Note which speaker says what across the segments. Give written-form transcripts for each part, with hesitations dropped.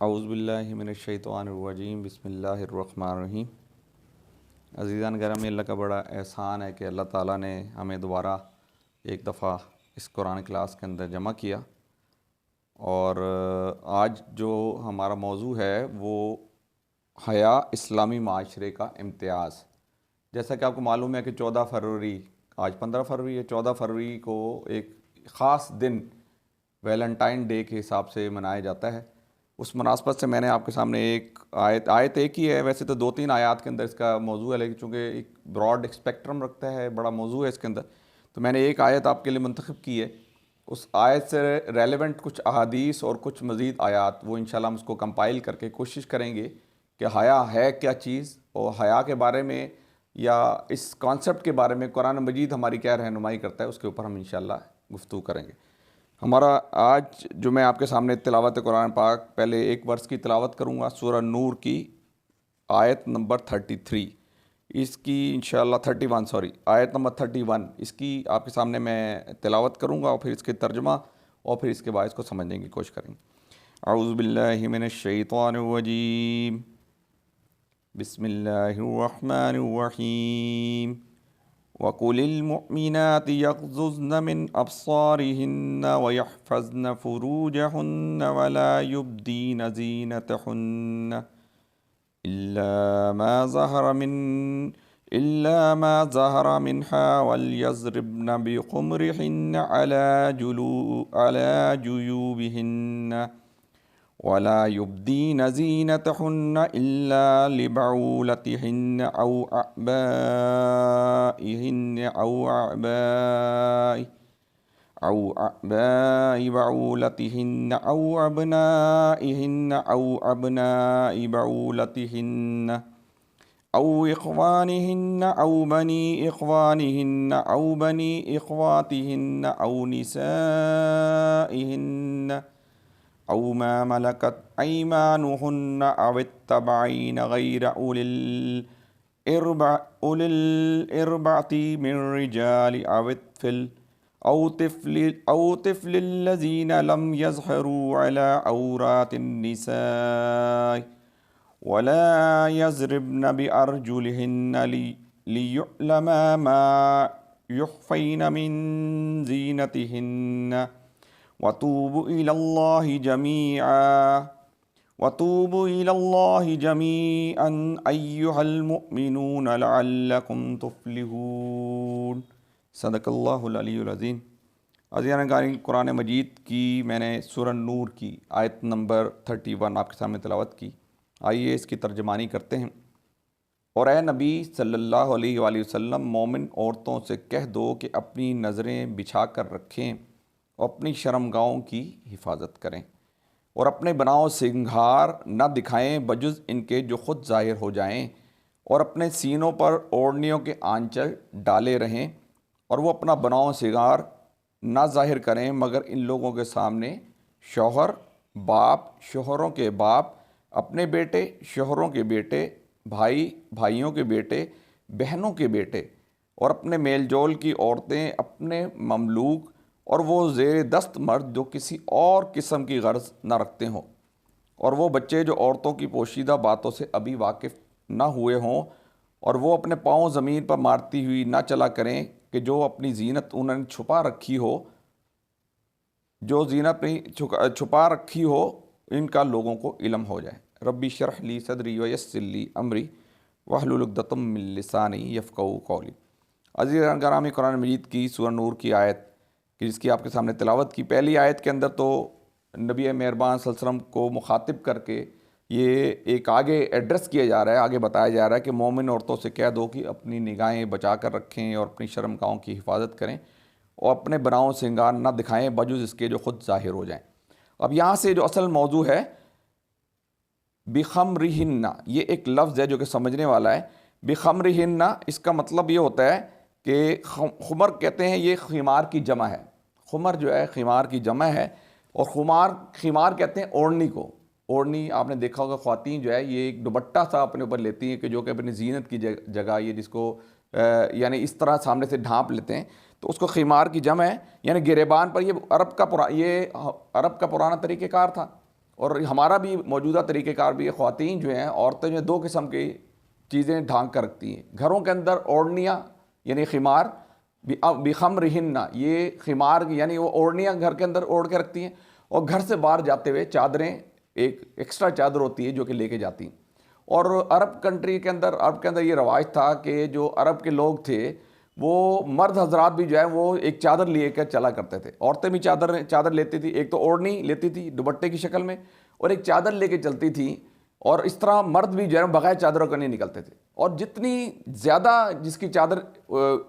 Speaker 1: औज़ुबिल्लाहि मिनश्शैतानिर्रजीम बिस्मिल्लाहिर्रहमानिर्रहीम। अज़ीज़ान गिरामी, अल्लाह का बड़ा एहसान है कि अल्लाह ताला ने हमें दोबारा एक दफ़ा इस कुरान क्लास के अंदर जमा किया। और आज जो हमारा मौजू है वो हया इस्लामी माशरे का इम्तियाज़। जैसा कि आपको मालूम है कि 14 फरवरी, आज 15 फरवरी है, 14 फरवरी को एक ख़ास दिन वैलेंटाइन डे के हिसाब से मनाया जाता है। उस मुनासबत से मैंने आपके सामने एक आयत एक ही है, वैसे तो 2-3 आयात के अंदर इसका मौजू है, लेकिन चूँकि एक ब्रॉड स्पेक्ट्रम रखता है, बड़ा मौजू है इसके अंदर, तो मैंने एक आयत आपके लिए मुंतखब की है। उस आयत से रेलेवेंट कुछ अहादीस और कुछ मज़ीद आयात, वो इंशाल्लाह हम उसको कंपाइल करके कोशिश करेंगे कि हया है क्या चीज़, और हया के बारे में या इस कॉन्सेप्ट के बारे में कुरान मजीद हमारी क्या रहनुमाई करता है, उसके ऊपर हम इंशाल्लाह गुफ्तगू करेंगे। हमारा आज जो मैं आपके सामने तिलावत कुरान पाक, पहले एक वर्स की तिलावत करूँगा, सूरह नूर की आयत नंबर 33, इसकी इंशाअल्लाह 31 सॉरी आयत नंबर 31 इसकी आपके सामने मैं तिलावत करूँगा और फिर इसके तर्जुमा और फिर इसके बाद इसको समझने की कोशिश करेंगे। औज़ु बिल्लाहि मिनश शैतानिर रजीम, बिस्मिल्लाहिर रहमानिर रहीम। वकुलिल मुमिनाति यग़ज़ुज़्न मिन अब्सारिहिन्न वयहफ़ज़्न फ़ुरूजहुन्न वला युब्दीन ज़ीनतहुन्न इल्ला मा ज़हरा मिन्हा वलयज़रिब्न बिख़ुमरिहिन्न अला जुयूबिहिन्न वला युब्दीन ज़ीनतहुन्न इल्ला लिबऊलतिहिन्न औ आबाई बऊलतिहिन्न औ अबनाइहिन्न औ अबनाई बऊलतिहिन्न औ इख़वानिहिन्न औ बनी इख़वानिहिन्न औ बनी इख़वातिहिन्न औ निसाइहिन्न औ मा मलकत ऐमानुहुन्न अवित्तबईन गैर उलिल इरबाति मिन रिजालि अवित्फिल औ तिफ़्लिल्लज़ीन लम यज़हरू अला औरातिन निसाइ वला यज़रिब्न बिअरजुलिहिन्न लियुअलम मा युख़फ़ैन मिन ज़ीनतिहिन्न वतूबु इलल्लाहि जमीअन अय्युहल मुमिनून लअल्लकुम तुफ़्लिहून। सदक़ल्लाहुल अलीयुल अज़ीम। अज़ीज़ान, कुरान मजीद की मैंने सूरह नूर की आयत नंबर 31 आपके सामने तिलावत की। आइए इसकी तर्जमानी करते हैं। और ए नबी सल्लल्लाहु अलैहि वसल्लम, मोमिन औरतों से कह दो कि अपनी नज़रें बिछा कर रखें और अपनी शर्मगाहों की हिफाजत करें और अपने बनाव सिंगार न दिखाएं बजुज़ इनके जो ख़ुद ज़ाहिर हो जाएं, और अपने सीनों पर ओढ़नियों के आंचल डाले रहें, और वो अपना बनाव सिंगार ना ज़ाहिर करें मगर इन लोगों के सामने शौहर, बाप, शौहरों के बाप, अपने बेटे, शौहरों के बेटे, भाई, भाइयों के बेटे, बहनों के बेटे, और अपने मेलजोल की औरतें, अपने ममलूक, और वो ज़ेर दस्त मर्द जो किसी और किस्म की गर्ज न रखते हों, और वो बच्चे जो औरतों की पोशीदा बातों से अभी वाकिफ़ न हुए हों, और वो अपने पाँव ज़मीन पर मारती हुई ना चला करें कि जो अपनी ज़ीनत उन्होंने छुपा रखी हो, जो ज़ीनत नहीं छुपा रखी हो, इनका लोगों को इल्म हो जाए। रब्बी शरह ली सदरी व यस्सिर ली अमरी वहलुल उक़दतम मिन लिसानी यफ़क़हू क़ौली। अज़ीज़ान गिरामी, कुरान मजीद की सूरह नूर की आयत कि जिसकी आपके सामने तिलावत की, पहली आयत के अंदर तो नबी मेहरबान सल्लल्लाहु अलैहि वसल्लम को मुखातिब करके ये एक आगे एड्रेस किया जा रहा है, आगे बताया जा रहा है कि मोमिन औरतों से कह दो कि अपनी निगाहें बचा कर रखें और अपनी शर्मगाहों की हिफाजत करें और अपने बनाव सिंगार न दिखाएं बजुज़ इसके जो ख़ुद ज़ाहिर हो जाएं। अब यहाँ से जो असल मौजू है बिखमरिहिन्ना, ये एक लफ्ज़ है जो कि समझने वाला है। बिखमरिहिन्ना इसका मतलब ये होता है कि खुमर कहते हैं, ये खिमार की जमा है। खुमर जो है खिमार की जमा है, और खिमार कहते हैं ओढ़नी को। ओढ़नी आपने देखा होगा, ख़वातीन जो है ये एक दुपट्टा सा अपने ऊपर लेती हैं कि जो कि अपनी ज़ीनत की जगह ये जिसको यानी इस तरह सामने से ढांप लेते हैं, तो उसको खिमार की जमा है। यानी गिरेबान पर ये अरब का पुराना तरीक़ेकार था, और हमारा भी मौजूदा तरीक़ेकार भी है, ख़वातीन जो हैं, औरतें जो हैं, दो किस्म की चीज़ें ढांक कर रखती हैं। घरों के अंदर ओढ़नियाँ यानी खिमार, बिखमरिहिन्ना, ये खिमार यानी वो ओढ़नियाँ घर के अंदर ओढ़ के रखती हैं, और घर से बाहर जाते हुए चादरें, एक एक्स्ट्रा चादर होती है जो कि लेके जाती हैं। और अरब कंट्री के अंदर, अरब के अंदर ये रवाज था कि जो अरब के लोग थे वो मर्द हजरात भी जो है वो एक चादर लिए कर चला करते थे। औरतें भी चादर लेती थी, एक तो ओढ़नी लेती थी दुपट्टे की शक्ल में, और एक चादर लेके चलती थी। और इस तरह मर्द भी जो है बगैर चादरों का नहीं निकलते थे। और जितनी ज़्यादा जिसकी चादर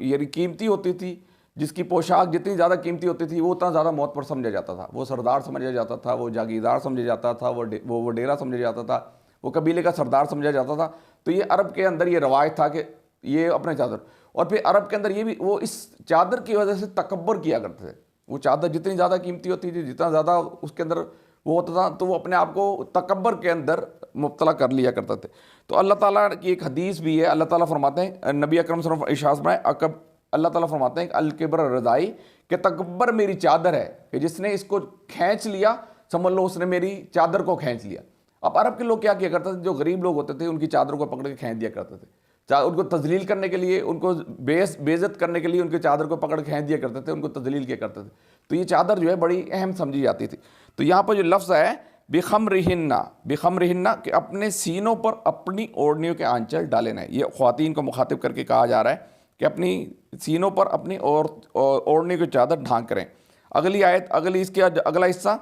Speaker 1: यानी कीमती होती थी, जिसकी पोशाक जितनी ज़्यादा कीमती होती थी, वो उतना ज़्यादा मौत पर समझा जाता था, वो सरदार समझा जाता था, वो जागीरदार समझा जाता था, वो वडेरा समझा जाता था, वो कबीले का सरदार समझा जाता था। तो ये अरब के अंदर ये रवाज था कि ये अपने चादर, और फिर अरब के अंदर ये भी वो इस चादर की वजह से तकब्बर किया करते थे। वो चादर जितनी ज़्यादा कीमती होती थी, जितना ज़्यादा उसके अंदर वो होता था, तो वो अपने आप को तकब्बर के अंदर मुब्तला कर लिया करते थे। तो अल्लाह ताला की एक हदीस भी है, अल्लाह ताला फरमाते हैं, नबी अकरम सल्लल्लाहु अलैहि वसल्लम इरशाद फरमाए, अल्लाह ताला फरमाते हैं अल किब्र रज़ाई, कि तकब्बर मेरी चादर है, कि जिसने इसको खींच लिया समझ लो उसने मेरी चादर को खींच लिया। अब अरब के लोग क्या किया करते थे, जो गरीब लोग होते थे उनकी चादर को पकड़ के खींच दिया करते थे। उनको तजलील करने के लिए, उनको बेइज्जत करने के लिए उनकी चादर को पकड़ खींच दिया करते थे, उनको तजलील किया करते थे। तो ये चादर जो है बड़ी अहम समझी जाती थी। तो यहाँ पर जो लफ्ज़ है बिखमरिहिन्ना, कि अपने सीनों पर अपनी ओढ़नियों के आंचल डाले ना, ये ख्वातीन को मुखातिब करके कहा जा रहा है कि अपनी सीनों पर अपनी ओढ़नी की चादर ढांक करें। अगली आयत, इसके अगला हिस्सा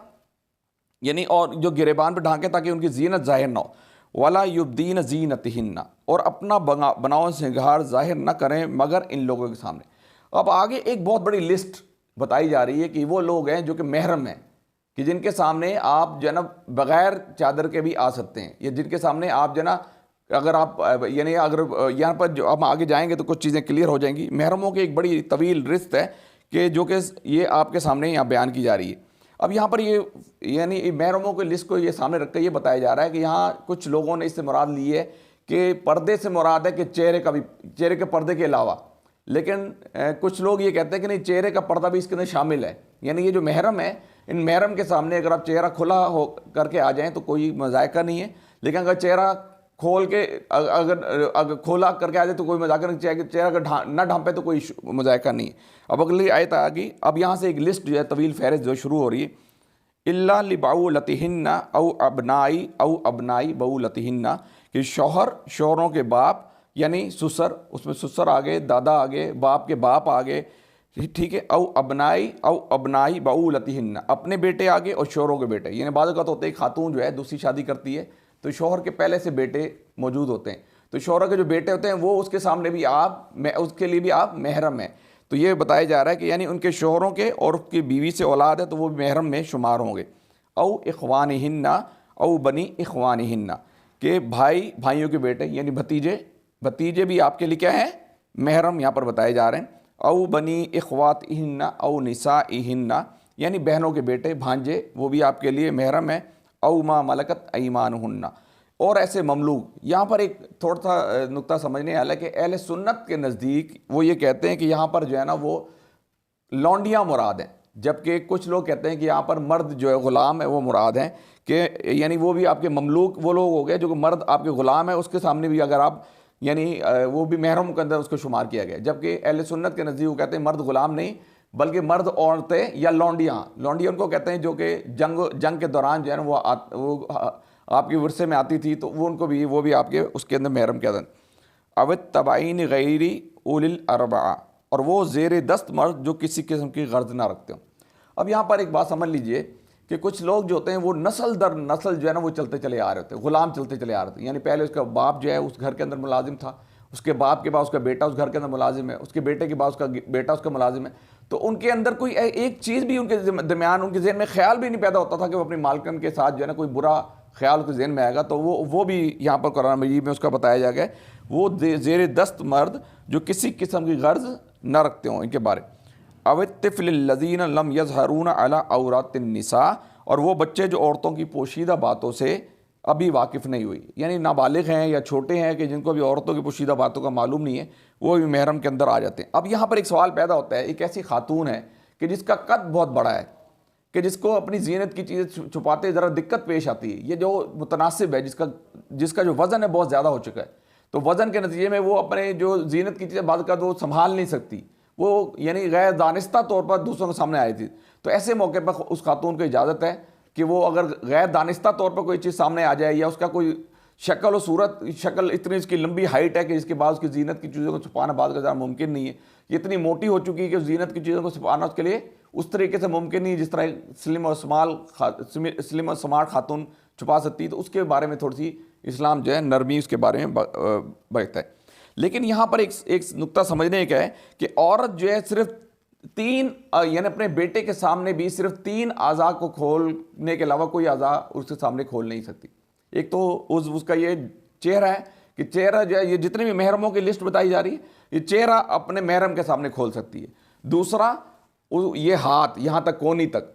Speaker 1: यानी और जो गिरेबान पर ढांके ताकि उनकी जीनत जाहिर ना हो। वला युब्दीन जीनतहिन्ना, और अपना बनाओ सिंगार जाहिर न करें मगर इन लोगों के सामने। अब आगे एक बहुत बड़ी लिस्ट बताई जा रही है कि वो लोग हैं जो कि महरम हैं, कि जिनके सामने आप जो है ना बग़ैर चादर के भी आ सकते हैं, या जिनके सामने आप जो है ना, अगर आप यानी अगर यहाँ पर जो हम आगे जाएंगे तो कुछ चीज़ें क्लियर हो जाएंगी। महरमों की एक बड़ी तवील लिस्ट है कि जो कि ये आपके सामने यहाँ बयान की जा रही है। अब यहाँ पर ये यानी महरमों की लिस्ट को ये सामने रख कर ये बताया जा रहा है कि यहाँ कुछ लोगों ने इससे मुराद ली है कि पर्दे से मुराद है कि चेहरे के पर्दे के अलावा, लेकिन कुछ लोग ये कहते हैं कि नहीं, चेहरे का पर्दा भी इसके अंदर शामिल है। यानी ये जो महरम है, इन महरम के सामने अगर आप चेहरा खुला हो करके आ जाएं तो कोई मजायका नहीं है, लेकिन अगर चेहरा खोल के अगर खोला करके आ जाए तो कोई मजाक नहीं, चेहरा अगर ना ढांपे तो कोई मजायका नहीं है। अब अगली आयत आ गई। अब यहाँ से एक लिस्ट जो है तवील फहरिस्त जो शुरू हो रही है, इल्ला लिबाउलतिहिन्ना औ अबनाई बाउलतिहिन्ना, कि शौहरों के बाप यानी ससुर, उसमें ससुर आगे, दादा आगे, बाप के बाप आगे, ठीक है, औ अबनाई बाउलतिहिन्ना, अपने बेटे आगे और शौहरों के बेटे। यानी बाद का तो होता है खातून जो है दूसरी शादी करती है तो शौहर के पहले से बेटे मौजूद होते हैं, तो शौहर के जो बेटे होते हैं वो उसके सामने भी उसके लिए भी आप महरम हैं। तो ये बताया जा रहा है कि यानी उनके शौहरों के और उसकी बीवी से औलाद है तो वो भी महरम में शुमार होंगे। औ इख्वानिहिन्ना औ बनी इख्वानिहिन्ना, के भाइयों के बेटे यानी भतीजे भी आपके लिए क्या है, महरम यहाँ पर बताए जा रहे हैं। औ बनी इख्वातिहिन्ना औ निसाइहिन्ना, यानी बहनों के बेटे भांजे वो भी आपके लिए महरम है। औ मा मलकत ऐमानुहुन्ना, और ऐसे ममलूक। यहाँ पर एक थोड़ा सा नुक्ता समझने वाला है कि अहले सुन्नत के नज़दीक वो ये कहते हैं कि यहाँ पर जो है ना वो लौंडियाँ मुराद हैं, जबकि कुछ लोग कहते हैं कि यहाँ पर मर्द जो है ग़ुलाम है वो मुराद हैं, कि यानी वो भी आपके ममलूक वो लोग हो गए जो कि मर्द आपके ग़ुलाम है, उसके सामने भी अगर आप यानी वो भी महरम के अंदर उसको शुमार किया गया। जबकि अहले सुन्नत के नज़दीक वो कहते हैं मर्द ग़ुलाम नहीं बल्कि मर्द औरतें या लौंडियाँ उनको कहते हैं जो कि जंग के दौरान जो है ना वो आपके विरसे में आती थी, तो वो भी आपके उसके अंदर महरम किया था। अवत तबाइन गैरी उलिल अरबा, और वो ज़ेर दस्त मर्द जो किसी किस्म की गर्ज ना रखते हो। अब यहाँ पर एक बात समझ लीजिए कि कुछ लोग जो होते हैं वो नस्ल दर नस्ल जो है ना वो चलते चले आ रहे होते हैं, ग़ुलाम चलते चले आ रहे थे। यानी पहले उसका बाप जो है उस घर के अंदर मुलाजिम था, उसके बाप के बाद उसका बेटा उस घर के अंदर मुलाजिम है, उसके बेटे के बाद उसका बेटा उसका मुलाजिम है। तो उनके अंदर कोई एक चीज़ भी उनके दरमियान उनके जहन में ख्याल भी नहीं पैदा होता था कि वो अपनी मालकन के साथ जो है ना कोई बुरा ख्याल उसके जहन में आएगा। तो वो भी यहाँ पर कुरान मजीद में उसका बताया जा गया, वो ज़ेर दस्त मर्द जो किसी किस्म की गर्ज न रखते हों इनके बारे। अवतिफ़िल्लज़ीन लम यज़हरून अला औरातिन निसा, और वो बच्चे जो औरतों की पोशीदा बातों से अभी वाकिफ़ नहीं हुई, यानी नाबालिग हैं या छोटे हैं कि जिनको भी औरतों की पोशीदा बातों का मालूम नहीं है, वो भी महरम के अंदर आ जाते हैं। अब यहाँ पर एक सवाल पैदा होता है, एक ऐसी खातून है कि जिसका कद बहुत बड़ा है, कि जिसको अपनी जीनत की चीज़ें छुपाते ज़रा दिक्कत पेश आती है। ये जो मुतनासिब है, जिसका जो वज़न है बहुत ज़्यादा हो चुका है, तो वज़न के नतीजे में वो अपने जो जीनत की चीज़ें बाद का वो संभाल नहीं सकती, वो यानी गैर दानिस्ता तौर पर दूसरों के सामने आई थी। तो ऐसे मौके पर उस खातून को इजाज़त है कि वो अगर गैर दानिस्ता तौर पर कोई चीज़ सामने आ जाए, या उसका कोई शक्ल और सूरत, शक्ल इतनी इसकी लंबी हाइट है कि जिसके बाद उसकी जीनत की चीज़ों को छुपाना बाद का ज़्यादा मुमकिन नहीं है, ये इतनी मोटी हो चुकी है कि उस जीनत की चीज़ों को छुपाना उसके लिए उस तरीके से मुमकिन नहीं जिस तरह स्लिम और स्मार्ट खातून छुपा सकती है। तो उसके बारे में थोड़ी सी इस्लाम जो है नरमी उसके बारे में बरतता है। लेकिन यहाँ पर एक नुक्ता समझने का है कि औरत जो है सिर्फ तीन, यानी अपने बेटे के सामने भी सिर्फ 3 आज़ा को खोलने के अलावा कोई आज़ा उसके सामने खोल नहीं सकती। एक तो उसका ये चेहरा है कि चेहरा जो है, ये जितने भी महरमों की लिस्ट बताई जा रही है, ये चेहरा अपने महरम के सामने खोल सकती है। दूसरा ये हाथ यहाँ तक, कोहनी तक।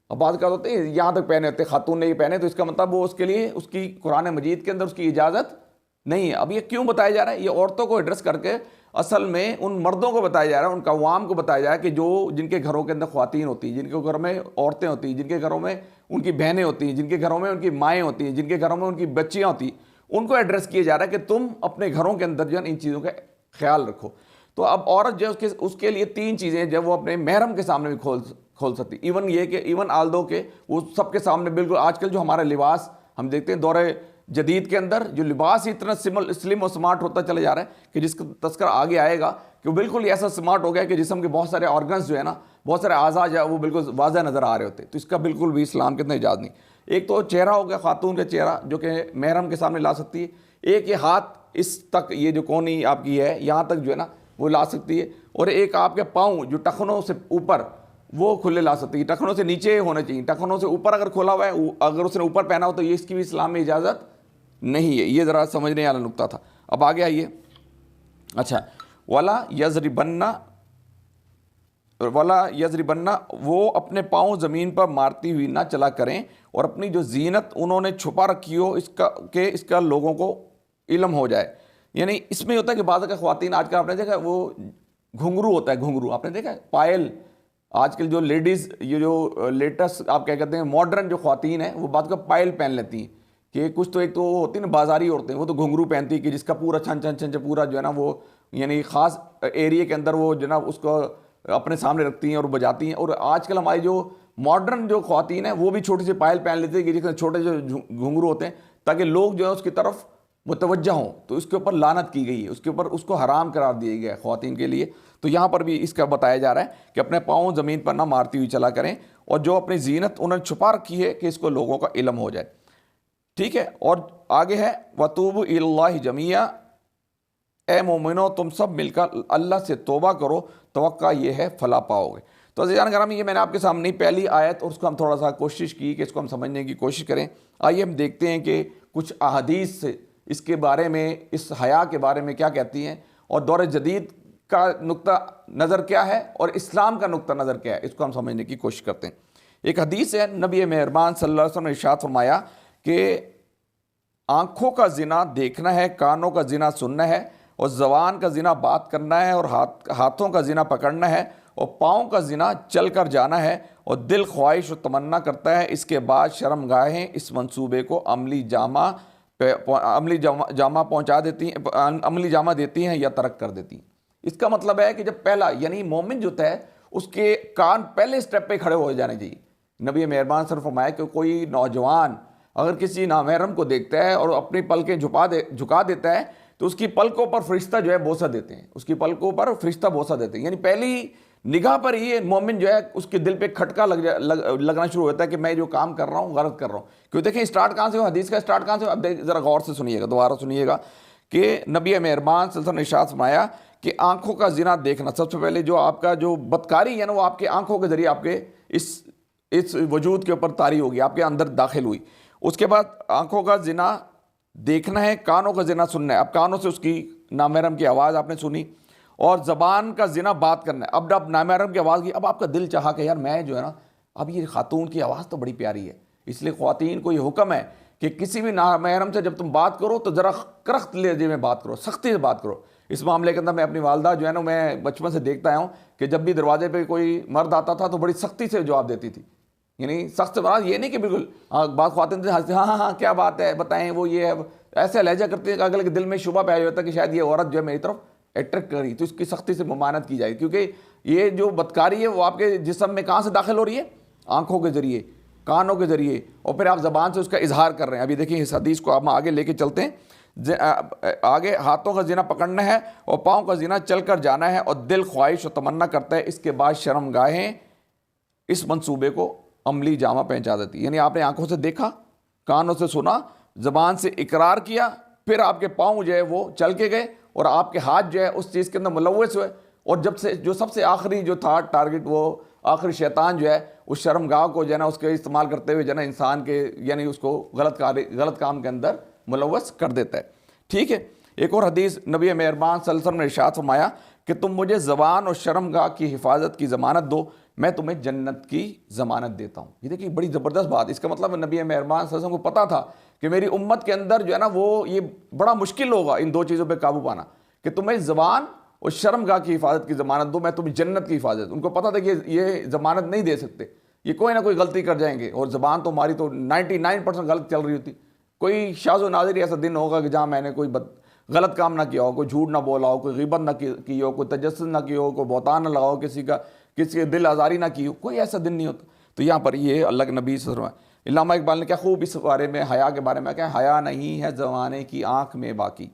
Speaker 1: अब बात क्या होती है, यहाँ तक पहने होते, खातून ने ये पहने, तो इसका मतलब वो उसके लिए उसकी कुरान मजीद के अंदर उसकी इजाज़त नहीं है। अब ये क्यों बताया जा रहा है? ये औरतों को एड्रेस करके असल में उन मर्दों को बताया जा रहा है, उन कवाम को बताया जा रहा है कि जो जिनके घरों के अंदर ख्वातीन होती हैं, जिनके घरों में औरतें होती हैं, जिनके घरों में उनकी बहनें होती हैं, जिनके घरों में उनकी माएँ होती हैं, जिनके घरों में उनकी बच्चियाँ होती हैं, उनको एड्रेस किया जा रहा है कि तुम अपने घरों के अंदर जो है इन चीज़ों का ख्याल रखो। तो अब औरत जो है उसके लिए 3 चीज़ें जब वो अपने महरम के सामने भी खोल सकती। इवन ये कि इवन आल्दो के वो सबके सामने बिल्कुल, आजकल जो हमारा लिबास हम देखते हैं दौरे जदीद के अंदर, जो लिबास ही इतना स्लिम और स्मार्ट होता चले जा रहा है कि जिसका तस्करा आगे आएगा कि वो बिल्कुल ऐसा स्मार्ट हो गया कि जिस्म के बहुत सारे ऑर्गन्स जो है ना, बहुत सारे आज़ा जो है वो बिल्कुल वाज़ह नज़र आ रहे होते। तो इसका बिल्कुल भी इस्लाम के अंदर इजाज़त नहीं। एक तो चेहरा हो गया, खातून का चेहरा जो कि महरम के सामने ला सकती है। एक ये हाथ इस तक, ये जो कोहनी आपकी है यहाँ तक जो है ना वो ला सकती है। और एक आपके पाँव जो टखनों से ऊपर वो खुले ला सकती है, टखनों से नीचे होने चाहिए। टखनों से ऊपर अगर खोला हुआ है, अगर उसने ऊपर पहना हो तो ये इसकी भी इस्लाम में इजाज़त नहीं है। ये ज़रा समझने वाला नुक्ता था। अब आगे आइए। अच्छा, वला यजरिबन्ना, वो अपने पाँव ज़मीन पर मारती हुई ना चला करें, और अपनी जो जीनत उन्होंने छुपा रखी हो इसका लोगों को इल्म हो जाए। यानी इसमें होता है कि बाज़ का ख्वातीन आजकल आपने देखा वो घुंघरू होता है, घुंघरू आपने देखा है, पायल। आजकल जो लेडीज़, ये जो लेटेस्ट आप क्या कहते हैं मॉडर्न जो ख्वातीन है, वो बात का पायल पहन लेती हैं कि कुछ तो एक तो होती है ना बाज़ारी औरतें, वो तो घुंघरू पहनती है कि जिसका पूरा छन छन छन पूरा जो है ना वो यानी ख़ास एरिया के अंदर वो जो ना उसको अपने सामने रखती हैं और बजाती हैं। और आजकल हमारी जो मॉडर्न जो ख्वातीन है वो भी छोटी सी पायल पहन लेती है कि जिसमें छोटे जो घुंघरू होते हैं, ताकि लोग जो है उसकी तरफ मुतवज्जा हों। तो इसके ऊपर लानत की गई है, उसके ऊपर उसको हराम करार दिया गया है ख्वातीन के लिए। तो यहाँ पर भी इसका बताया जा रहा है कि अपने पाँव ज़मीन पर ना मारती हुई चला करें, और जो अपनी जीनत उन्होंने छुपा रखी है कि इसको लोगों का इल्म हो जाए। ठीक है, और आगे है वतूबु इल्लाहि जमिया, ए मोमिनो तुम सब मिलकर अल्लाह से तौबा करो, तवक्का ये है फला पाओगे। तो अज़ीज़ान करामी, ये मैंने आपके सामने पहली आयत और उसको हम थोड़ा सा कोशिश की कि इसको हम समझने की कोशिश करें। आइए हम देखते हैं कि कुछ अहादीस से इसके बारे में, इस हया के बारे में क्या कहती हैं, और दौर जदीद का नुक्ता नज़र क्या है और इस्लाम का नुक्ता नज़र क्या है, इसको हम समझने की कोशिश करते हैं। एक हदीस है, नबी मेहरबान सल्लल्लाहु अलैहि वसल्लम ने इरशाद फरमाया कि आँखों का ज़िना देखना है, कानों का ज़िना सुनना है, और ज़बान का ज़िना बात करना है, और हाथों का ज़िना पकड़ना है, और पाँव का ज़िना चल कर जाना है, और दिल ख्वाहिश और तमन्ना करता है। इसके बाद शर्मगाहें इस मंसूबे को अमली जामा पहुँचा देती हैं, अमली जामा देती हैं या तरक कर देती हैं। इसका मतलब है कि जब पहला यानी मोमिन जो है उसके कान पहले स्टेप पे खड़े हो जाने चाहिए। नबी मेहरबान सर फरमाया कि कोई नौजवान अगर किसी नामहरम को देखता है और अपनी पलकें झुका देता है, तो उसकी पलकों पर फरिश्ता जो है बोसा देते हैं, उसकी पलकों पर फरिश्ता बोसा देते हैं। यानी पहली निगाह पर ही मोमिन जो है उसके दिल पे खटका लगना शुरू होता है कि मैं जो काम कर रहा हूँ गलत कर रहा हूँ। क्यों, देखें स्टार्ट कहाँ से हो, हदीस का स्टार्ट कहाँ से हो। अब ज़रा गौर से सुनिएगा, दोबारा सुनिएगा कि नबी मेहरबान सल्लल्लाहु अलैहि वसल्लम ने इरशाद फरमाया कि आंखों का ज़िना देखना, सबसे पहले जो आपका जो बदकारी है ना वो आपके आंखों के ज़रिए आपके इस वजूद के ऊपर तारी होगी, आपके अंदर दाखिल हुई। उसके बाद आंखों का ज़िना देखना है, कानों का ज़िना सुनना है, अब कानों से उसकी नामहरम की आवाज़ आपने सुनी, और ज़बान का ज़िना बात करना है। अब नामहरम की आवाज़ की, अब आपका दिल चाहा कि यार मैं जो है ना, अब ये खातून की आवाज़ तो बड़ी प्यारी है, इसलिए ख्वातीन को ये हुक्म है कि किसी भी नामहरम से जब तुम बात करो तो ज़रा करख्त लहजे में बात करो, सख्ती से बात करो। इस मामले के अंदर मैं अपनी वालदा जो है ना, मैं बचपन से देखता आया हूँ कि जब भी दरवाजे पे कोई मर्द आता था तो बड़ी सख्ती से जवाब देती थी, यानी सख्त से बरात ये नहीं कि बिल्कुल बात ख्वातीन हंसते हाँ हाँ हाँ क्या बात है बताएं वो ये है, ऐसे लहजा करते हैं कि अगले के दिल में शुबा पैदा होता है कि शायद ये औरत जो है मेरी तरफ अट्रैक्ट करी, तो इसकी सख्ती से ममानत की जाए, क्योंकि ये जो बदकारी है वो आपके जिस्म में कहाँ से दाखिल हो रही है, आंखों के ज़रिए, कानों के ज़रिए, और फिर आप ज़बान से उसका इजहार कर रहे हैं। अभी देखिए इस हदीस को आप आगे लेके चलते हैं। आगे हाथों का ज़िना पकड़ना है और पाँव का ज़िना चल कर जाना है और दिल ख्वाहिश और तमन्ना करता है, इसके बाद शर्मगाहें इस मंसूबे को अमली जामा पहचा देती है। यानी आपने आंखों से देखा, कानों से सुना, ज़बान से इकरार किया, फिर आपके पाँव जो है वो चल के गए और आपके हाथ जो है उस चीज़ के अंदर मुलव्वस हुए, और जब से जो सबसे आखिरी जो था टारगेट, वो आखिरी शैतान जो है उस शर्मगाह को जो है ना उसके इस्तेमाल करते हुए जो है ना इंसान के यानी उसको गलत काम के अंदर मुलव्वस कर देता है। ठीक है, एक और हदीस नबी मेहरबान सल्लल्लाहु अलैहि वसल्लम ने इरशाद फरमाया कि तुम मुझे ज़बान और शर्मगाह की हिफाजत की ज़मानत दो, मैं तुम्हें जन्नत की ज़मानत देता हूँ। ये देखिए बड़ी ज़बरदस्त बात। इसका मतलब नबी मेहरबान सल्लल्लाहु अलैहि वसल्लम को पता था कि मेरी उम्मत के अंदर जो है ना वो ये बड़ा मुश्किल होगा इन दो चीज़ों पर काबू पाना, कि तुम्हें ज़बान और शर्मगाह की हिफाजत की ज़मानत दो, मैं तुम्हें जन्नत की हिफाजत। उनको पता था कि ये ज़मानत नहीं दे सकते, ये कोई ना कोई गलती कर जाएंगे, और ज़बान तो हमारी तो 99% गलत चल रही होती। कोई शाज़ो नाज़िर ऐसा दिन होगा कि जहाँ मैंने कोई गलत काम ना किया हो, कोई झूठ ना बोला हो, कोई ग़ीबत ना की हो, कोई तजस्सुस ना की हो, कोई बहतान ना लगाओ, किसी के दिल आज़ारी ना की हो, कोई ऐसा दिन नहीं होता। तो यहाँ पर ये अल्लाह के नबी सल्लल्लाहु अलैहि वसल्लम, इल्लामा इकबाल ने क्या खूब इस बारे में हया के बारे में क्या, हया नहीं है ज़माने की आँख में बाकी,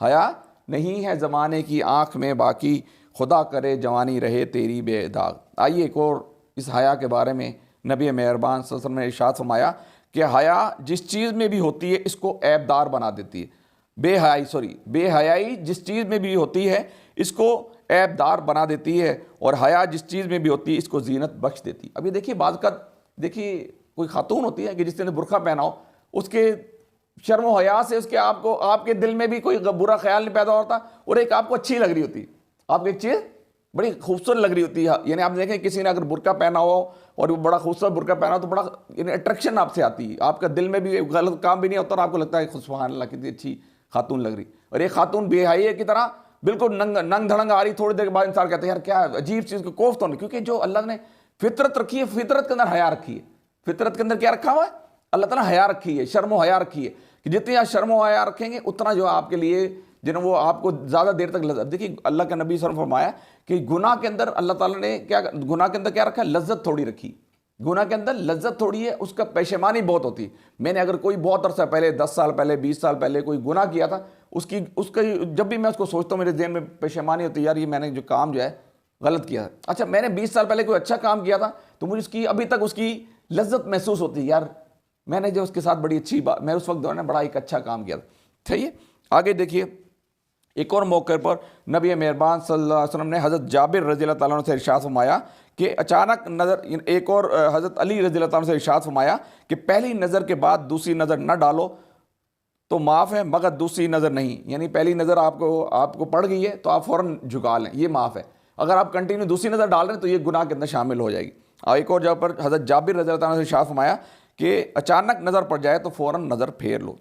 Speaker 1: हया नहीं है ज़माने की आँख में बाकी, खुदा करे जवानी रहे तेरी बेदाग। आइए एक और इस हया के बारे में नबी मेहरबान सल्लल्लाहु अलैहि वसल्लम ने इरशाद फरमाया कि हया जिस चीज़ में भी होती है इसको ऐबदार बना देती है। बेहयाई जिस चीज़ में भी होती है इसको ऐबदार बना देती है, और हया जिस चीज़ में भी होती है इसको जीनत बख्श देती है। अब ये देखिए बात का, देखिए कोई खातून होती है कि जिसने बुरखा पहना हो, उसके शर्म व हया से उसके आपको आपके दिल में भी कोई बुरा ख्याल नहीं पैदा होता, और एक आपको अच्छी लग रही होती, आपको एक चीज़ बड़ी खूबसूरत लग रही होती है। यानी आप देखें किसी ने अगर बुरका पहना हो और वो बड़ा खूबसूरत बुरका पहना हो तो बड़ा यानी अट्रैक्शन आपसे आती है, आपका दिल में भी गलत काम भी नहीं होता और आपको लगता है सुभान अल्लाह कितनी अच्छी खातून लग रही। और एक खातून बेहयाई की तरह बिल्कुल नंग धड़ंग आ रही, थोड़ी देर के बाद इंसान कहते हैं यार क्या अजीब चीज़ को कोफ्त होने, क्योंकि जो अल्लाह ने फितरत रखी है, फितरत के अंदर हया रखी है। फितरत के अंदर क्या रखा हुआ है, अल्लाह ताला हया रखी है, शर्म व हया रखी है, कि जितनी आप शर्म व हया रखेंगे उतना जो आपके लिए जिन्हें वो आपको ज़्यादा देर तक लज्जत। देखिए अल्लाह के नबी सल्लल्लाहु अलैहि वसल्लम फरमाया कि गुनाह के अंदर अल्लाह ताला ने क्या, गुनाह के अंदर क्या रखा है, लज्जत थोड़ी रखी। गुनाह के अंदर लज्जत थोड़ी है, उसका पेशेमानी बहुत होती है। मैंने अगर कोई बहुत अरसा पहले 10 साल पहले 20 साल पहले कोई गुनाह किया था, उसका जब भी मैं उसको सोचता हूँ मेरे ज़हन में पेशेमानी होती है, यार ये मैंने जो काम जो है गलत किया था। अच्छा मैंने 20 साल पहले कोई अच्छा काम किया था तो मुझे उसकी अभी तक उसकी लज्जत महसूस होती है, यार मैंने जो उसके साथ बड़ी अच्छी बात, मैं उस वक्त दौरान बड़ा एक अच्छा काम किया था। सही है, आगे देखिए एक और मौके पर नबी मेहरबान सल्लल्लाहु अलैहि वसल्लम ने हज़रत जाबिर रज़ियल्लाहु ताला अन्हु से इरशाद फरमाया कि अचानक नज़र, एक और हज़रत अली रज़ियल्लाहु ताला अन्हु से इरशाद फरमाया कि पहली नज़र के बाद दूसरी नज़र न डालो तो माफ़ है, मगर दूसरी नज़र नहीं। यानी पहली नज़र आपको पड़ गई है तो आप फ़ौरन झुका लें, ये माफ़ है। अगर आप कंटिन्यू दूसरी नज़र डाल रहे हैं तो ये गुनाह के अंदर शामिल हो जाएगी। और एक और जगह पर हज़रत जाबिर रज़ियल्लाहु ताला अन्हु से इरशाद फरमाया कि अचानक नज़र पड़ जाए तो फ़ौरन नज़र फेर लो।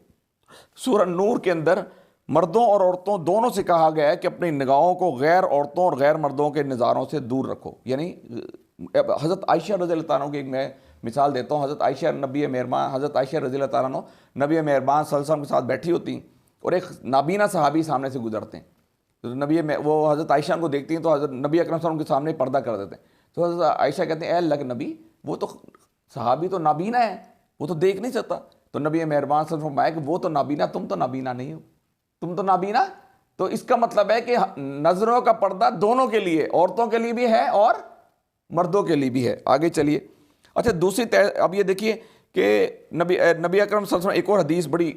Speaker 1: सूरह नूर के अंदर मर्दों और औरतों दोनों से कहा गया है कि अपनी निगाहों को गैर औरतों और गैर मर्दों के नज़ारों से दूर रखो। यानी हज़रत आयशा रज़ियल्लाहु ताला की एक मैं मिसाल देता हूँ। हज़रत आयशा नबी मेहरबान हज़रत आयशा रज़ियल्लाहु ताला नबी मेहरबान सल्लल्लाहु अलैहि वसल्लम के साथ बैठी होती और एक नाबीना सहाबी सामने से गुजरते हैं, तो नबी वो हज़रत आयशा को देखती हैं तो हज़रत नबी अकरम सल्लल्लाहु अलैहि वसल्लम के सामने पर्दा कर देते हैं। तो हज़रत आयशा कहते हैं, ए अल्लाह के नबी, वो तो सहाबी तो नाबीना है, वो तो देख नहीं सकता। तो नबी मेहरबान सल्लल्लाहु अलैहि वसल्लम फरमाया कि वो तो नाबीना, तुम तो नाबीना नहीं हो, तुम तो नाबीना। तो इसका मतलब है कि नज़रों का पर्दा दोनों के लिए, औरतों के लिए भी है और मर्दों के लिए भी है। आगे चलिए। अच्छा दूसरी अब ये देखिए कि नबी अकरम सल्लल्लाहु अलैहि वसल्लम, एक और हदीस बड़ी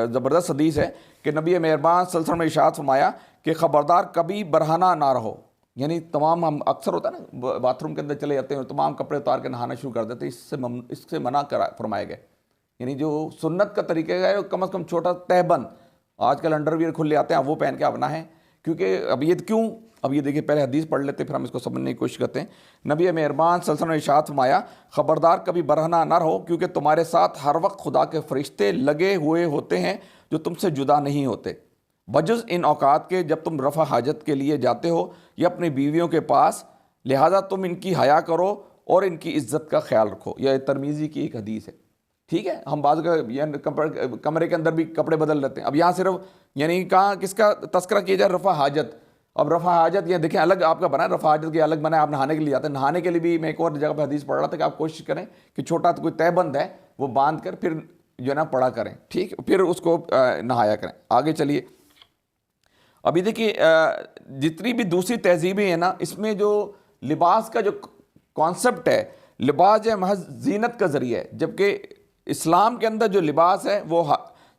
Speaker 1: ज़बरदस्त हदीस है कि नबी मेहरबान सल्लल्लाहु अलैहि वसल्लम ने इरशाद फरमाया कि ख़बरदार कभी बरहना ना रहो। यानी तमाम, हम अक्सर होता है ना बाथरूम के अंदर चले जाते हैं और तमाम कपड़े उतार के नहाना शुरू कर देते हैं, इससे मना करा फरमाया गया। यानी जो सुन्नत का तरीका है कम से कम छोटा तहबंद, आजकल अंडरवियर खुले आते हैं, वो पहन के अपना है। क्योंकि अब ये क्यों, अब ये देखिए पहले हदीस पढ़ लेते फिर हम इसको समझने की कोशिश करते हैं। नबी मेहरबान सल्लल्लाहु अलैहि वसल्लम ने इरशाद फरमाया, ख़बरदार कभी बरहना ना रहो, क्योंकि तुम्हारे साथ हर वक्त खुदा के फरिश्ते लगे हुए होते हैं जो तुमसे जुदा नहीं होते, बजुज़ इन औकात के जब तुम रफ़ा हाजत के लिए जाते हो या अपनी बीवियों के पास, लिहाजा तुम इनकी हया करो और इनकी इज्जत का ख्याल रखो। यह तिरमिज़ी की एक हदीस है। ठीक है, हम बाज़ का कमरे के अंदर भी कपड़े बदल लेते हैं। अब यहाँ सिर्फ यानी कहाँ किसका तस्करा किया जाए, रफ़ा हाजत। अब रफ़ा हाजत ये देखें अलग आपका बना है, रफ़ा हाजत के अलग बना है। आप नहाने के लिए जाते हैं, नहाने के लिए भी मैं एक और जगह पर हदीस पढ़ रहा था कि आप कोशिश करें कि छोटा कोई तहबंद है वो बांध कर फिर जो है ना पढ़ा करें, ठीक, फिर उसको नहाया करें। आगे चलिए, अभी देखिए जितनी भी दूसरी तहजीबें हैं ना, इसमें जो लिबास का जो कॉन्सेप्ट है, लिबास जो है महज जीनत का ज़रिया है, जबकि इस्लाम के अंदर जो लिबास है वो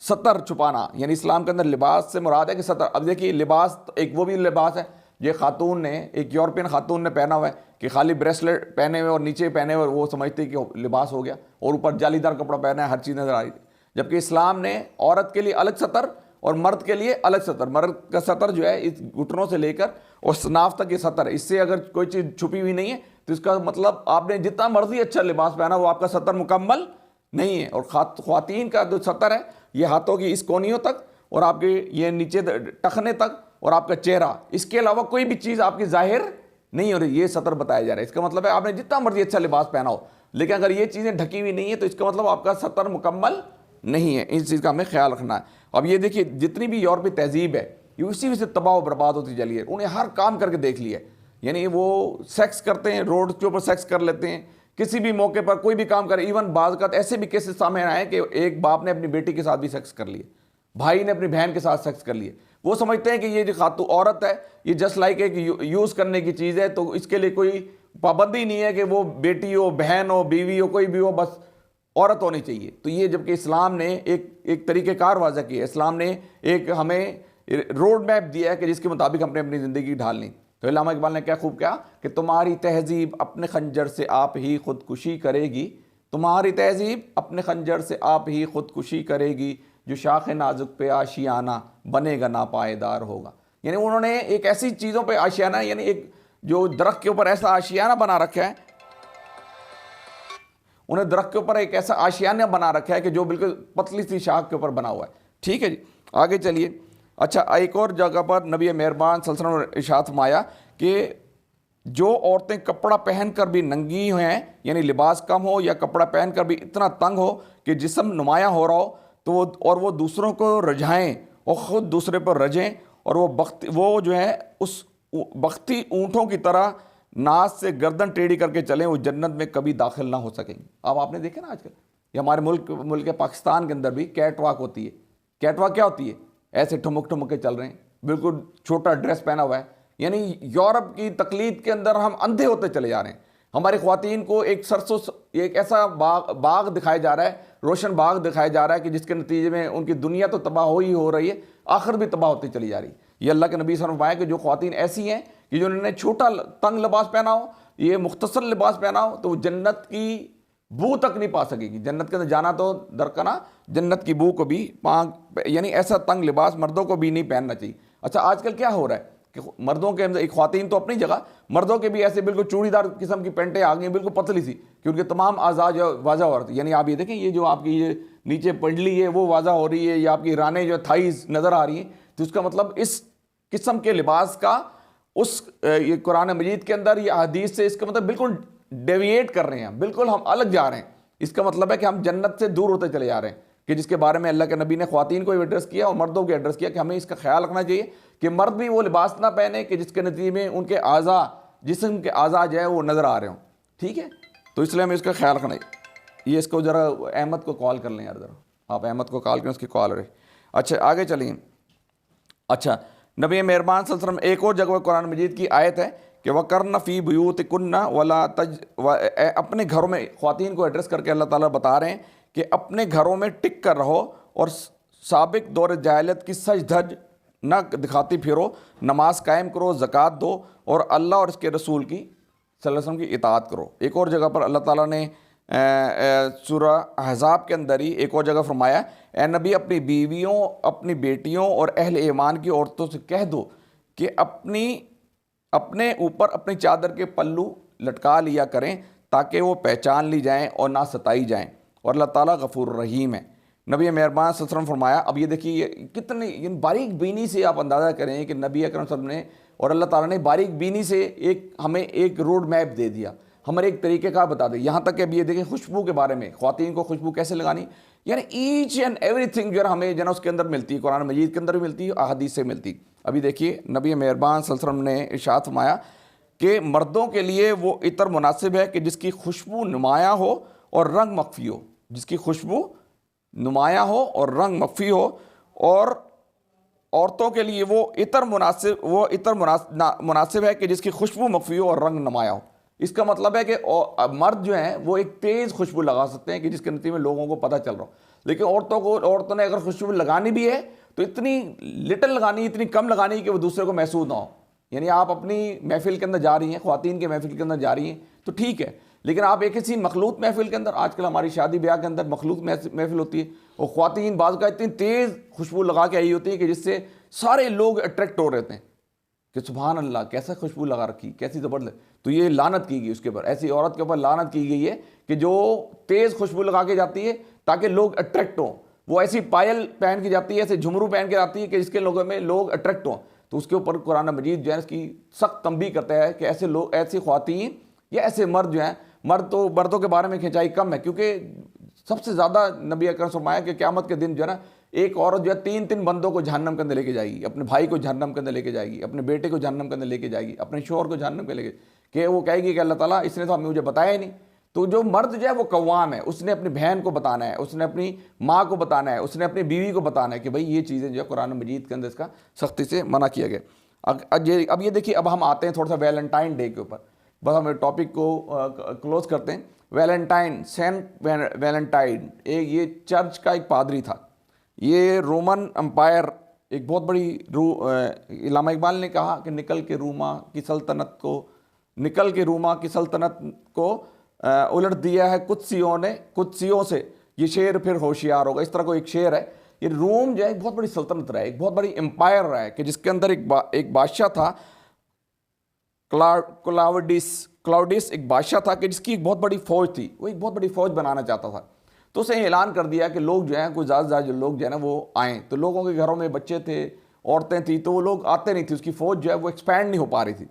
Speaker 1: सतर छुपाना, यानी इस्लाम के अंदर लिबास से मुराद है कि सतर। अब देखिए लिबास तो एक वो भी लिबास है ये खातून ने, एक यूरोपियन खातून ने पहना हुआ है कि खाली ब्रेसलेट पहने हुए और नीचे पहने हुए वो समझते कि लिबास हो गया, और ऊपर जालीदार कपड़ा पहना है, हर चीज़ नज़र आ रही थी। जबकि इस्लाम ने औरत के लिए अलग सतर और मर्द के लिए अलग सतर। मर्द का सतर जो है इस घुटनों से लेकर और सनाफ तक ये सतर है, इससे अगर कोई चीज़ छुपी हुई नहीं है तो इसका मतलब आपने जितना मर्जी अच्छा लिबास पहना वो आपका सतर मुकम्मल नहीं है। और ख्वातीन का जो सतर है ये हाथों की इस कोनियों तक और आपके ये नीचे टखने तक और आपका चेहरा, इसके अलावा कोई भी चीज़ आपकी जाहिर नहीं हो रही, ये सतर बताया जा रहा है। इसका मतलब है आपने जितना मर्जी अच्छा लिबास पहना हो, लेकिन अगर ये चीज़ें ढकी हुई नहीं है तो इसका मतलब आपका सतर मुकम्मल नहीं है। इस चीज़ का हमें ख्याल रखना है। अब ये देखिए जितनी भी यूरोपीय तहजीब है ये उसी से तबाह बर्बाद होती चली है। उन्हें हर काम करके देख लिया, यानी वो सेक्स करते हैं, रोड के ऊपर सेक्स कर लेते हैं, किसी भी मौके पर कोई भी काम करे। इवन बाज़ का ऐसे भी केसेस सामने आए कि एक बाप ने अपनी बेटी के साथ भी सेक्स कर लिए, भाई ने अपनी बहन के साथ सेक्स कर लिए। वो समझते हैं कि ये जो खातू औरत है ये जस्ट लाइक एक यूज़ करने की चीज़ है, तो इसके लिए कोई पाबंदी नहीं है कि वो बेटी हो, बहन हो, बीवी हो, कोई भी हो, बस औरत होनी चाहिए। तो ये जबकि इस्लाम ने एक तरीक़ेकार वाज़ा किया है, इस्लाम ने एक हमें रोड मैप दिया है कि जिसके मुताबिक हमने अपनी ज़िंदगी ढालनी। तो अल्लामा इकबाल ने क्या खूब कहा कि तुम्हारी तहजीब अपने खंजर से आप ही खुदकुशी करेगी, तुम्हारी तहजीब अपने खंजर से आप ही खुदकुशी करेगी, जो शाख नाजुक पे आशियाना बनेगा नापायदार होगा। यानी उन्होंने एक ऐसी चीज़ों पे आशियाना, यानी एक जो दरख्त के ऊपर ऐसा आशियाना बना रखा है, उन्हें दरख्त के ऊपर एक ऐसा आशियाना बना रखा है कि जो बिल्कुल पतली सी शाख के ऊपर बना हुआ है। ठीक है जी, आगे चलिए। अच्छा, एक और जगह पर नबी मेहरबान सल्लल्लाहु अलैहि वसल्लम ने इरशाद फरमाया कि जो औरतें कपड़ा पहनकर भी नंगी हैं, यानी लिबास कम हो या कपड़ा पहनकर भी इतना तंग हो कि जिस्म नुमाया हो रहा हो, तो वो दूसरों को रजाएं और ख़ुद दूसरे पर रजें, और वो जो है उस बख्ती ऊँटों की तरह नाच से गर्दन टेढ़ी करके चलें, वो जन्नत में कभी दाखिल ना हो सकेंगे। अब आपने देखे ना आजकल ये हमारे मुल्क पाकिस्तान के अंदर भी कैट वॉक होती है। कैट वॉक क्या होती है? ऐसे ठुमक ठुमक के चल रहे हैं, बिल्कुल छोटा ड्रेस पहना हुआ है, यानी यूरोप की तकलीद के अंदर हम अंधे होते चले जा रहे हैं। हमारी ख्वातीन को एक ऐसा बाग दिखाया जा रहा है, रोशन बाग दिखाया जा रहा है कि जिसके नतीजे में उनकी दुनिया तो तबाह हो रही है, आखिर भी तबाह होती चली जा रही है। ये अल्लाह के नबी सल्लल्लाहु अलैहि वसल्लम कि जो ख्वातीन ऐसी हैं कि जो उन्होंने छोटा तंग लिबास पहना हो, ये मुख्तसर लिबास पहना हो, तो वो जन्नत की बू तक नहीं पा सकेगी। जन्नत के अंदर जाना तो दरकना, जन्नत की बू को भी यानी ऐसा तंग लिबास मर्दों को भी नहीं पहनना चाहिए। अच्छा, आजकल क्या हो रहा है कि मर्दों के अंदर, एक ख्वातीन तो अपनी जगह, मर्दों के भी ऐसे बिल्कुल चूड़ीदार किस्म की पेंटें आ गई, बिल्कुल पतली सी, कि उनके तमाम आज़ाद वाज़ा हो रही थी। यानी आप ये देखें, ये जो आपकी ये नीचे पडली है वो वाज़ा हो रही है, या आपकी रानें जो थाइज नज़र आ रही हैं, तो उसका मतलब इस किस्म के लिबास का ये कुरान मजीद के अंदर या हदीस से इसका मतलब बिल्कुल डेविएट कर रहे हैं, बिल्कुल हम अलग जा रहे हैं। इसका मतलब है कि हम जन्नत से दूर होते चले जा रहे हैं, कि जिसके बारे में अल्लाह के नबी ने ख्वातीन को एड्रेस किया और मर्दों को एड्रेस किया कि हमें इसका ख्याल रखना चाहिए कि मर्द भी वो लिबास ना पहने कि जिसके नतीजे में उनके आज़ा, जिस्म के आज़ा जो है वो नज़र आ रहे हों। ठीक है, तो इसलिए हमें इसका ख्याल रखना है। ये इसको ज़रा अहमद को कॉल कर लें यार, ज़रा आप अहमद को कॉल करें, उसकी कॉल रहे। अच्छा, आगे चलिए। अच्छा, नबी मेहरबान सल्लल्लाहु अलैहि वसल्लम एक और जगह कुरान मजीद की आयत है कि वक़र्न फ़ी बुयूतिकुन्ना वला तज, अपने घरों में ख्वातीन को एड्रेस करके अल्लाह ताला बता रहे हैं कि अपने घरों में टिक कर रहो और साबिक दौर जाहिलियत की सज धज न दिखाती फिरो, नमाज कायम करो, ज़कात दो और अल्लाह और इसके रसूल की सल्लल्लाहु अलैहि वसल्लम की इताअत करो। एक और जगह पर अल्लाह ताला ने सूरह अहज़ाब के अंदर ही एक और जगह फरमाया, ए नबी अपनी बीवियों, अपनी बेटियों और अहल ईमान की औरतों से कह दो कि अपने ऊपर अपनी चादर के पल्लू लटका लिया करें ताकि वो पहचान ली जाएं और ना सताई जाएं, और अल्लाह ताला गफूर रहीम है। नबी मेहरबान सल्लल्लाहु अलैहि वसल्लम फरमाया। अब ये देखिए कितनी बारीक बीनी से आप अंदाज़ा करें कि नबी अकरम सल्लल्लाहु अलैहि वसल्लम ने और अल्लाह ताला ने बारीक बीनी से हमें एक रोड मैप दे दिया। हमारे एक तरीके का बता दें। यहाँ तक कि अभी ये देखें खुशबू के बारे में, ख्वातीन को खुशबू कैसे लगानी, यानी ईच एंड एवरीथिंग जो है हमें जो है उसके अंदर मिलती है, कुरान मजीद के अंदर भी मिलती है, अहादीस से मिलती है। अभी देखिए नबी मेहरबान सल्लल्लाहु अलैहि वसल्लम ने इरशाद फरमाया कि मर्दों के लिए वो इतर मुनासिब है कि जिसकी खुशबू नुमायाँ हो और रंग मख्फी हो, जिसकी खुशबू नुमायाँ हो और रंग मख्फी हो, और औरतों के लिए वो इतर मुनासिब है कि जिसकी खुशबू मख्फी हो और रंग नुमाया हो। इसका मतलब है कि मर्द जो हैं वो एक तेज़ खुशबू लगा सकते हैं कि जिसके नतीजे में लोगों को पता चल रहा हो, लेकिन औरतों ने अगर खुशबू लगानी भी है तो इतनी लिटिल लगानी, इतनी कम लगानी कि वो दूसरे को महसूस ना हो। यानी आप अपनी महफिल के अंदर जा रही हैं, ख्वातीन के महफिल के अंदर जा रही हैं तो ठीक है, लेकिन आप एक ही मखलूत महफिल के अंदर, आजकल हमारी शादी ब्याह के अंदर मखलूत महफिल होती है और ख्वातीन बाज़ का इतनी तेज़ खुशबू लगा के आई होती है कि जिससे सारे लोग अट्रैक्ट हो रहते हैं कि सुभान अल्लाह कैसा खुशबू लगा रखी, कैसी ज़बरदस्त। तो ये लानत की गई उसके ऊपर, ऐसी औरत के ऊपर लानत की गई है कि जो तेज़ खुशबू लगा के जाती है ताकि लोग अट्रैक्ट हों। वो ऐसी पायल पहन के जाती है, ऐसे झुमरू पहन के जाती है कि जिसके लोगों में लोग अट्रैक्ट हों। तो उसके ऊपर कुरान मजीद जो है इसकी सख्त तंबीह करता है कि ऐसे लोग, ऐसी ख्वातीन या ऐसे मर्द जो हैं, मर्दों के बारे में खिंचाई कम है, क्योंकि सबसे ज़्यादा नबी अकरम फरमाया कि क़यामत के दिन जो है ना एक औरत जो है 3 बंदों को जहन्नम के अंदर लेके जाएगी, अपने भाई को जहन्नम के अंदर लेके जाएगी, अपने बेटे को जहन्नम के अंदर लेके जाएगी, अपने शोहर को जहन्नम के लेके, कि वो कहेगी कि अल्लाह ताला इसने तो हमें मुझे बताया ही नहीं। तो जो मर्द जो है वो कव्वाम है, उसने अपनी बहन को बताना है, उसने अपनी माँ को बताना है, उसने अपनी बीवी को बताना है कि भाई ये चीज़ें जो है कुरान मजीद के अंदर इसका सख्ती से मना किया गया। अब ये देखिए, अब हम आते हैं थोड़ा सा वैलेंटाइन डे के ऊपर, बस हम टॉपिक को क्लोज करते हैं। वैलेंटाइन, सेंट वैलेंटाइन एक ये चर्च का एक पादरी था। ये रोमन एम्पायर एक बहुत बड़ी इलामा इकबाल ने कहा कि निकल के रूमा की सल्तनत को उलट दिया है कुदसियों से, ये शेर फिर होशियार होगा। इस तरह को एक शेर है। ये रोम जो है एक बहुत बड़ी सल्तनत रहा है, एक बहुत बड़ी एम्पायर रहा है कि जिसके अंदर एक बादशाह था, क्लाउडिस एक बादशाह था कि जिसकी एक बहुत बड़ी फौज थी, वो एक बहुत बड़ी फौज बनाना चाहता था। तो उसे ऐलान कर दिया कि लोग जो हैं कुछ ज़्यादा ज़्यादा जो लोग जो है ना वो आएँ। तो लोगों के घरों में बच्चे थे, औरतें थी, तो वो लोग आते नहीं थे, उसकी फ़ौज जो है वो एक्सपैंड नहीं हो पा रही थी।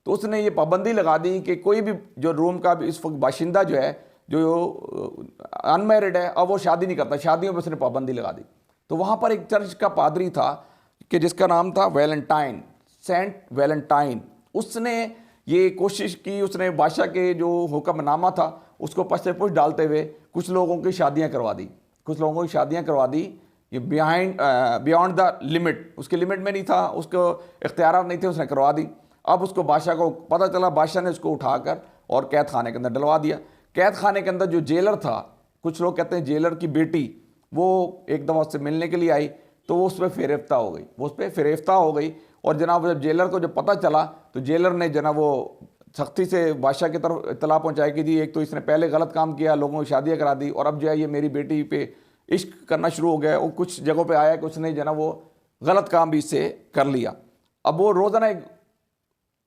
Speaker 1: तो उसने ये पाबंदी लगा दी कि कोई भी जो रोम का भी इस वक्त बाशिंदा जो है, जो अनमैरिड है, अब वो शादी नहीं करता, शादियों पर उसने पाबंदी लगा दी। तो वहाँ पर एक चर्च का पादरी था कि जिसका नाम था वैलेंटाइन, सेंट वैलेंटाइन। उसने ये कोशिश की, उसने बादशाह के जो हुक्मनामा था उसको पश्च डालते हुए कुछ लोगों की शादियाँ करवा दी। ये बियॉन्ड द लिमिट, उसके लिमिट में नहीं था, उसको इख्तियार नहीं थे, उसने करवा दी। अब उसको बादशाह को पता चला, बादशाह ने उसको उठाकर और कैद खाने के अंदर डलवा दिया। कैद खाने के अंदर जो जेलर था, कुछ लोग कहते हैं जेलर की बेटी, वो एक दफ़ा उससे मिलने के लिए आई तो वो उस पर फ़िरेफ्ता हो गई। और जनाब जब जेलर को जब पता चला तो जेलर ने जनाब वो सख्ती से बादशाह की तरफ इत्तला पहुँचाई कि जी एक तो इसने पहले गलत काम किया, लोगों की शादियाँ करा दी, और अब जो है ये मेरी बेटी पे इश्क करना शुरू हो गया। और कुछ जगहों पे आया कि उसने जनाब वो गलत काम भी इससे कर लिया। अब वो रोज़ाना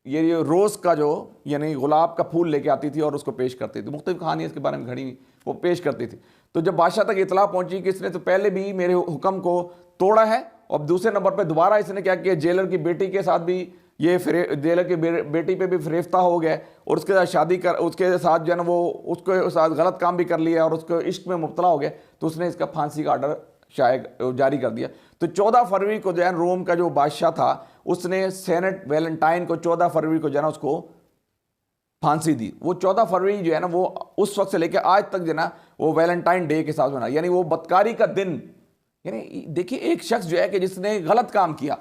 Speaker 1: ये रोज़ का जो यानी गुलाब का फूल लेके आती थी और उसको पेश करती थी। मुख्तलिफ कहानी इसके बारे में घड़ी हुई, वो पेश करती थी। तो जब बादशाह तक इत्तला पहुंची कि इसने तो पहले भी मेरे हुक्म को तोड़ा है, और दूसरे नंबर पर दोबारा इसने क्या किया, जेलर की बेटी के साथ भी ये जेलर की बेटी पे भी फरेफ्ता हो गया और उसके साथ उसके साथ जो है ना वो उसके साथ गलत काम भी कर लिया और उसको इश्क में मुब्तला हो गया। तो उसने इसका फांसी का आर्डर जारी कर दिया। तो 14 फरवरी को जो है रोम का जो बादशाह था उसने सेनेट वैलेंटाइन को 14 फरवरी को जो है ना उसको फांसी दी। वो 14 फरवरी जो है ना वो उस वक्त से लेकर आज तक जो है ना वो वैलेंटाइन डे के साथ बना, यानी वो बदकारी का दिन। यानी देखिए एक शख्स जो है कि जिसने गलत काम किया,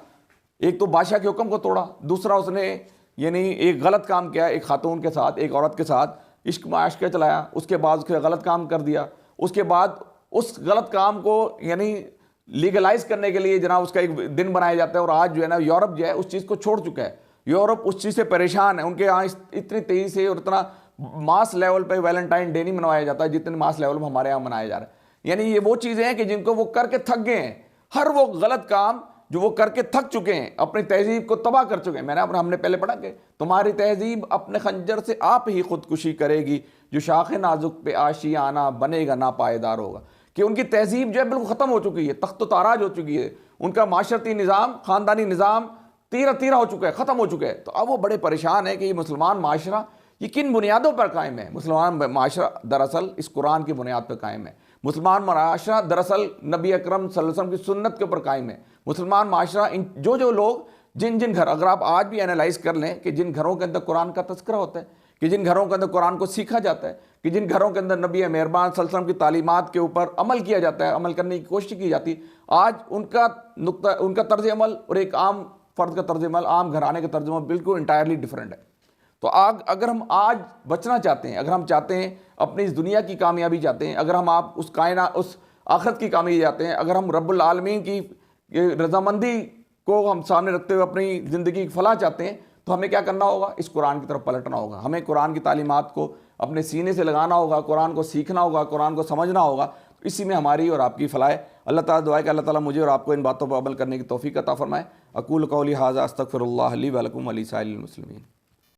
Speaker 1: एक तो बादशाह के हुक्म को तोड़ा, दूसरा उसने यानी एक गलत काम किया, एक खातून के साथ, एक औरत के साथ इश्क माशके चलाया, उसके बाद उसके गलत काम कर दिया, उसके बाद उस गलत काम को यानी लीगलाइज करने के लिए जनाब उसका एक दिन बनाया जाता है। और आज जो है ना यूरोप जो है उस चीज़ को छोड़ चुका है, यूरोप उस चीज़ से परेशान है। उनके यहाँ इतनी तेज़ी से और इतना मास लेवल पे वैलेंटाइन डे नहीं मनवाया जाता जितने मास लेवल पर हमारे यहाँ मनाया जा रहा है। यानी ये वो चीज़ें हैं कि जिनको वो करके थक गए हैं, हर वो गलत काम जो वो करके थक चुके हैं, अपनी तहजीब को तबाह कर चुके हैं। हमने पहले पढ़ा कि तुम्हारी तहजीब अपने खंजर से आप ही खुदकुशी करेगी, जो शाख नाजुक पे आशियाना बनेगा ना पायदार होगा। कि उनकी तहजीब जो है बिल्कुल ख़त्म हो चुकी है, तख्त ताराज हो चुकी है, उनका माशरती निज़ाम, ख़ानदानी निज़ाम तीरा तीरा हो चुका है, ख़त्म हो चुका है। तो अब वो बड़े परेशान है कि ये मुसलमान माशरा ये किन बुनियादों पर कायम है? मुसलमान माशरा दरअसल इस कुरान की बुनियाद पर कायम है। मुसलमान माशरा दरअसल नबी अकरम सल्लल्लाहु अलैहि वसल्लम की सुन्नत के ऊपर कायम है। मुसलमान माशरा इन जो लोग जिन घर, अगर आप आज भी एनालाइज कर लें कि जिन घरों के अंदर कुरान का तज़किरा होता है, कि जिन घरों के अंदर कुरान को सीखा जाता है, कि जिन घरों के अंदर नबी मेहरबान सल्लल्लाहु अलैहि वसल्लम की तालीमात के ऊपर अमल किया जाता है, अमल करने की कोशिश की जाती है, आज उनका तर्ज अमल और एक आम फ़र्द का तर्ज अमल, आम घराने का तर्ज अमल बिल्कुल इंटायरली डिफरेंट है। तो अगर हम आज बचना चाहते हैं, अगर हम चाहते हैं अपनी इस दुनिया की कामयाबी चाहते हैं, अगर हम आप उस आखिरत की कामयाबी चाहते हैं, अगर हम रब्बुल आलमीन की रजामंदी को हम सामने रखते हुए अपनी ज़िंदगी की फलाह चाहते हैं, तो हमें क्या करना होगा? इस कुरान की तरफ पलटना होगा। हमें कुरान की तालीमात को अपने सीने से लगाना होगा, कुरान को सीखना होगा, कुरान को समझना होगा। तो इसी में हमारी और आपकी फलाह है। अल्लाह ताला दुआ है कि अल्लाह ताला मुझे और आपको इन बातों पर अमल करने की तौफीक अता फरमाए। अक़ूलु क़ौली हाज़ा अस्तग़फ़िरुल्लाह ली व लकुम व लिसाइरिल मुस्लिमीन।